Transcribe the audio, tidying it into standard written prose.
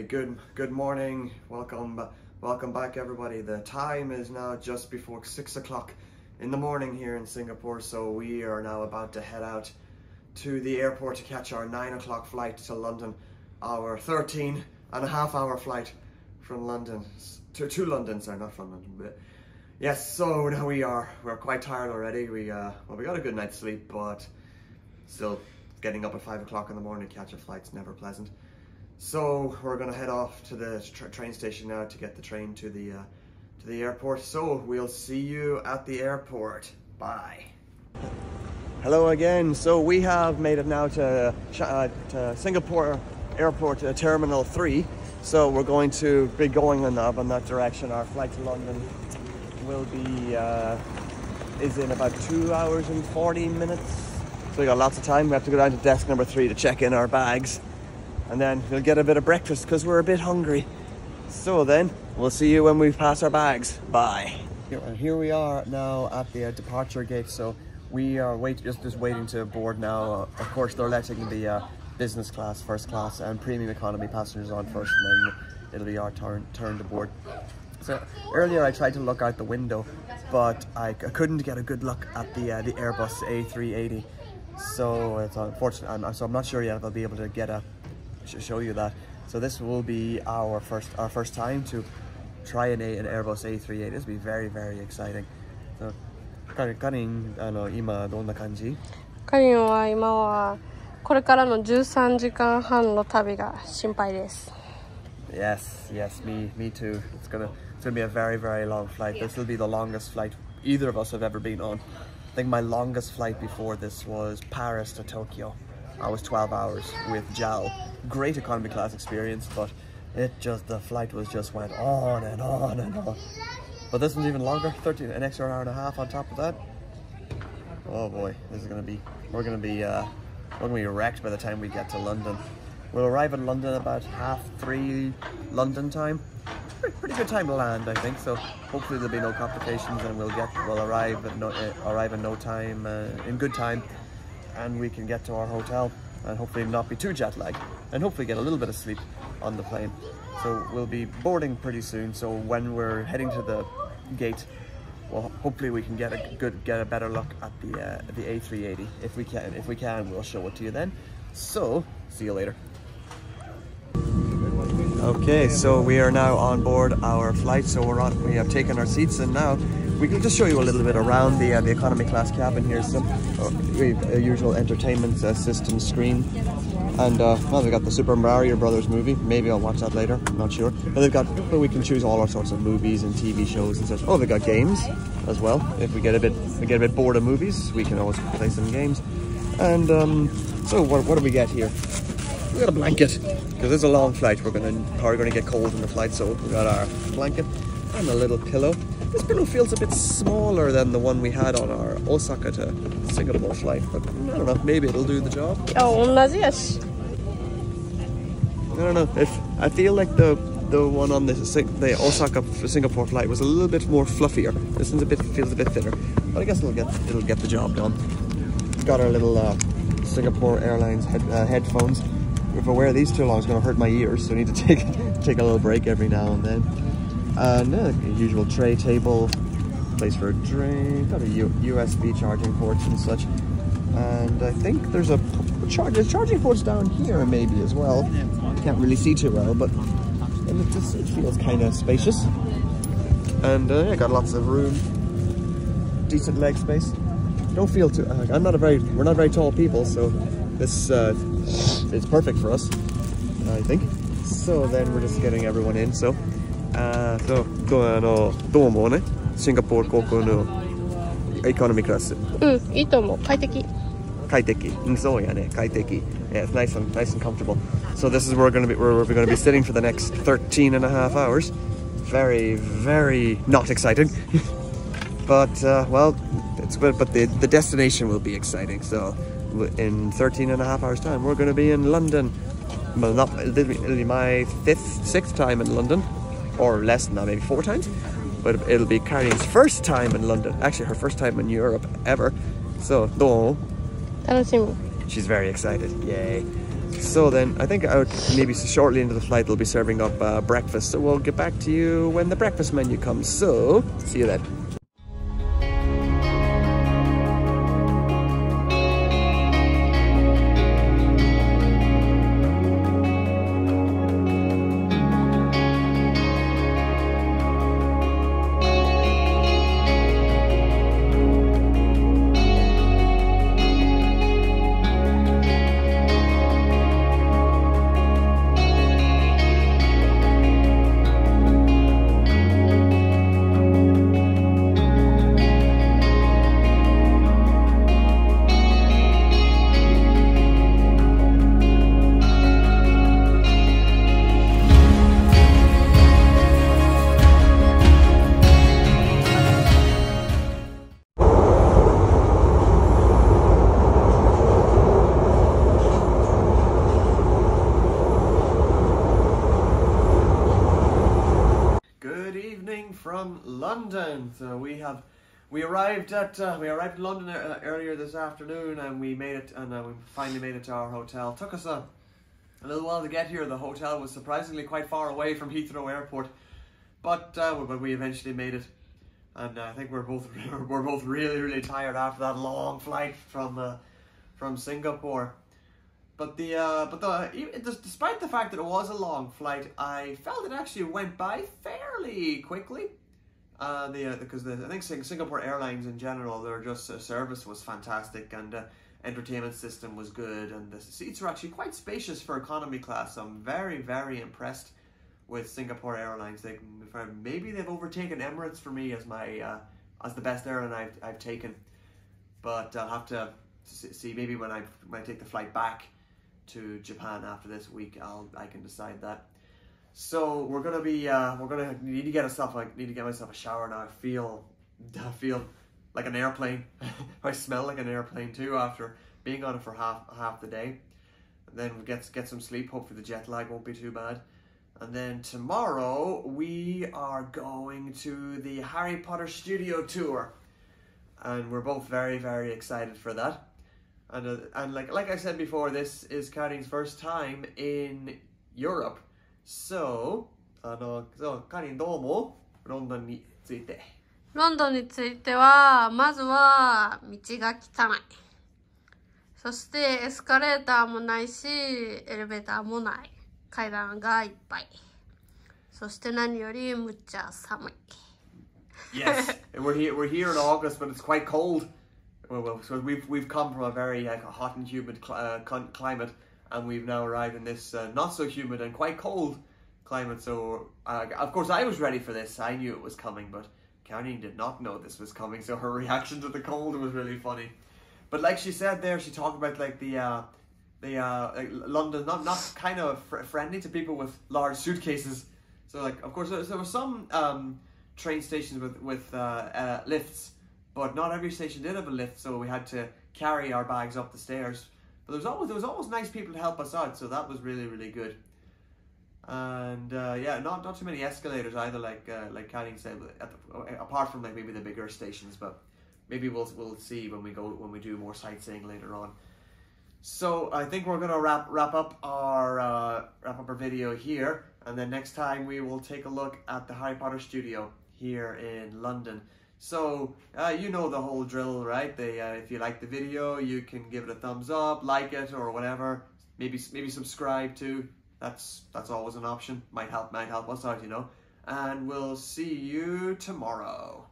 Good morning. Welcome back, everybody. The time is now just before 6 o'clock in the morning here in Singapore, so we are now about to head out to the airport to catch our 9 o'clock flight to London, our 13.5-hour flight from London to London. Sorry, not from London, but yes. So now we're quite tired already. We got a good night's sleep, but still getting up at 5 o'clock in the morning to catch a flight's never pleasant. So we're gonna head off to the train station now to get the train to the airport. So we'll see you at the airport. Bye. Hello again. So we have made it now to Singapore Airport Terminal 3. So we're going to be going in that direction. Our flight to London will be is in about 2 hours and 40 minutes. So we got lots of time. We have to go down to desk number 3 to check in our bags. And then we'll get a bit of breakfast because we're a bit hungry. So then, we'll see you when we pass our bags. Bye. Here we are now at the departure gate. So we are just waiting to board now. Of course, they're letting the business class, first class and premium economy passengers on first, and then it'll be our turn to board. So earlier I tried to look out the window, but I couldn't get a good look at the Airbus A380. So it's unfortunate. So I'm not sure yet if I'll be able to show you that. So this will be our first time to try an Airbus A380. This will be very, very exciting. So, Karin, 今どんな感じ? カリンは今はこれからの13時間半の旅が心配です。 Yes, me too. It's gonna be a very, very long flight. This will be the longest flight either of us have ever been on. I think my longest flight before this was Paris to Tokyo. I was 12 hours with JAL. Great economy class experience, but the flight went on and on and on. But this one's even longer, an extra hour and a half on top of that. Oh boy, we're gonna be wrecked by the time we get to London. We'll arrive in London about 3:30 London time. Pretty good time to land, I think. So hopefully there'll be no complications, and we'll arrive in no time, in good time. And we can get to our hotel and hopefully not be too jet lagged, and hopefully get a little bit of sleep on the plane. So we'll be boarding pretty soon. So when we're heading to the gate, well, hopefully we can get a better look at the A380. If we can, we'll show it to you then. So see you later. Okay, so we are now on board our flight. So we have taken our seats, and now we can just show you a little bit around the economy class cabin here. So we have a usual entertainment system screen, and well, they got the Super Mario Brothers movie. Maybe I'll watch that later. I'm not sure. But we can choose all sorts of movies and TV shows and such. Oh, they got games as well. If we get a bit bored of movies, we can always play some games. And so what do we get here? We got a blanket because it's a long flight. We're probably gonna get cold in the flight, so we got our blanket and a little pillow. This pillow feels a bit smaller than the one we had on our Osaka to Singapore flight, but I don't know, maybe it'll do the job. Oh, 同じやし。 I don't know, I feel like the one on the Osaka Singapore flight was a little bit more fluffier. This one feels a bit thinner, but I guess it'll get the job done. Got our little Singapore Airlines headphones. If I wear these too long, it's going to hurt my ears, so I need to take a little break every now and then. And usual tray table, place for a drink, got a USB charging ports and such. And I think there's charging ports down here maybe as well. Can't really see too well, but it feels kind of spacious. And got lots of room, decent leg space. Don't feel too. We're not very tall people, so this it's perfect for us, I think. So then we're just getting everyone in. So どう思うね? Singapore 航空のエコノミークラス。いいと思う。快適。快適。そうやね。快適。Yeah, it's nice and comfortable. So this is where we're going to be sitting for the next 13.5 hours. Very, very not exciting. But well, it's good. But the destination will be exciting. So in 13.5 hours time, we're going to be in London. Well, it'll be my 6th time in London, or less than that, maybe 4 times. But it'll be Karin's first time in London. Actually, her first time in Europe ever. So, どう? 楽しみ. She's very excited. Yay. So then, I think out maybe shortly into the flight they'll be serving up breakfast. So we'll get back to you when the breakfast menu comes. So, see you then. From London. So we arrived in London earlier this afternoon, and we made it, and we finally made it to our hotel. Took us a little while to get here. The hotel was surprisingly quite far away from Heathrow Airport, but we eventually made it. And I think we're both really tired after that long flight from Singapore. But despite the fact that it was a long flight, I felt it actually went by fairly quickly. Because I think Singapore Airlines in general, their service was fantastic, and entertainment system was good, and the seats were actually quite spacious for economy class. So I'm very impressed with Singapore Airlines. Maybe they've overtaken Emirates for me as the best airline I've taken. But I'll have to see, maybe when I take the flight back to Japan after this week, I can decide that. So we're gonna need to get myself a shower now. I feel like an airplane. I smell like an airplane too after being on it for half the day. And then we get some sleep. Hopefully the jet lag won't be too bad. And then tomorrow we are going to the Harry Potter studio tour, and we're both very excited for that. And like I said before, this is Karin's first time in Europe. So, Karin どうもロンドンについて。ロンドンについては、まずは道が汚い。そしてエスカレーターもないし、エレベーターもない。階段がいっぱい。そして何よりむっちゃ寒い。Yes, we're here in August, but it's quite cold. So we've come from a very hot and humid climate, and we've now arrived in this not so humid and quite cold climate. So of course I was ready for this. I knew it was coming, but Karin did not know this was coming. So her reaction to the cold was really funny. But like she said there, she talked about like like London not kind of friendly to people with large suitcases. So like of course there were some train stations with lifts. But not every station did have a lift, so we had to carry our bags up the stairs. But there was always nice people to help us out, so that was really good. And yeah, not too many escalators either, like Karin said, apart from like maybe the bigger stations. But maybe we'll see when we do more sightseeing later on. So I think we're gonna wrap up our video here, and then next time we will take a look at the Harry Potter studio here in London. So, you know the whole drill, right? If you like the video, you can give it a thumbs up, like it, or whatever. Maybe subscribe too. That's always an option. Might help us out, you know. And we'll see you tomorrow.